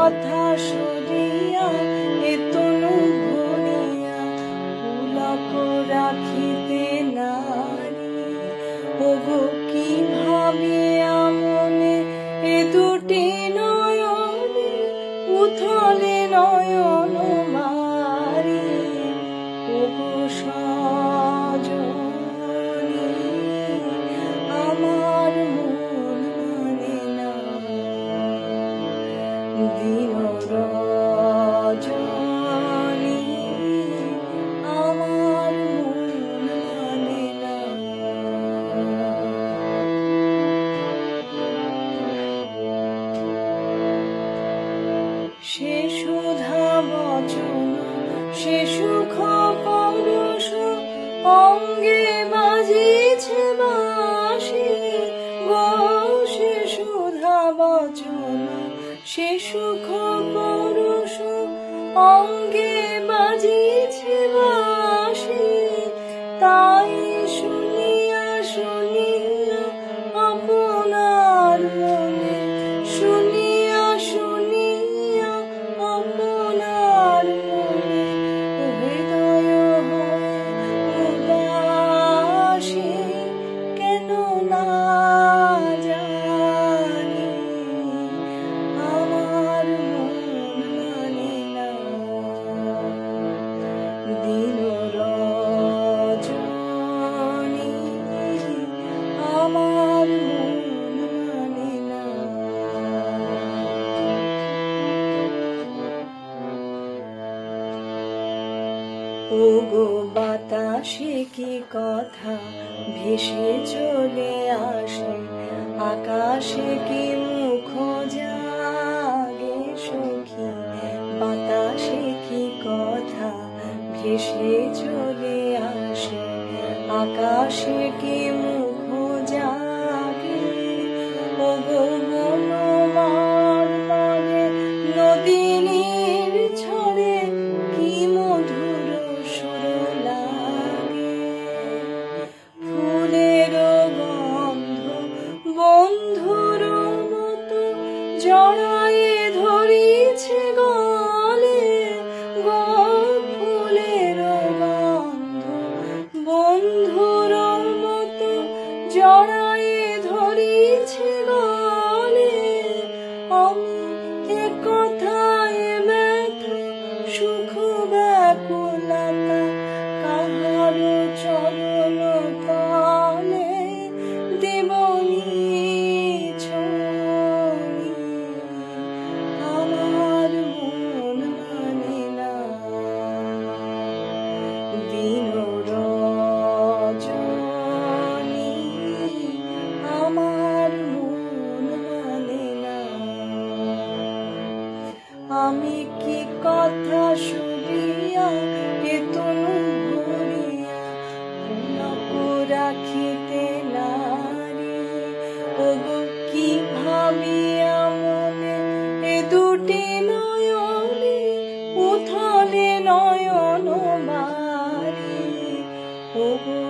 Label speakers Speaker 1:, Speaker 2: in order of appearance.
Speaker 1: কথা শুনিয়া এ তনু ভরিয়া পুলক রাখিতে নারী। ওগো কি ভাবিয়া মনে এ দুটি নয়নে উথলে নয়ন মারি। ওগো সজনী আমার মন মানে না, দিন রজনী আমার মন মানে না। সে সুধা বচন সে সুখ পরশ অঙ্গে বাজিছে বাঁশি গো। সে সুধা বচন সে সুখ পরশ অঙ্গে বাজিছে বাঁশি। তাই শুনিয়া শুনিয়া আপনার মনে, শুনিয়া শুনিয়া আপনার মনে হৃদয় হয় উদাসী। কেন না জানি আমার মন মানে না, দিন রজনী আমার মন মানে না। ওগো বাতাসে কি কথা ভেসে চলে আসে, আকাশে কি মুখ জাগে সখী। বাতাসে কি কথা ভেসে চলে আসে, আকাশে কি মুখ জাগে। ওগো বনমার পরে নদীনীর ছড়ে কি মধুর সুর লাগে। ফুলের গন্ধ বন্ধুর মতো জড়ায়ে ধরিছে গলে গো। ফুলের গন্ধ বন্ধুর মতো জড়ায়ে ধরিছে গলে। আমি এ কথায় ব্যথা সুখ ব্যাকুলতা কাহার চরণ তলে দেবনি ছড়ি। আমার মন মানে না, দিন রজনী আমার মন মানে না। আমি কি কথা শুনিয়া এ তনু ভরিয়া পুলক রাখিতে নারী। ওগো কি ভাবিয়া মনে এ দুটি নয়নে উথলে নয়ন মারি। ওগো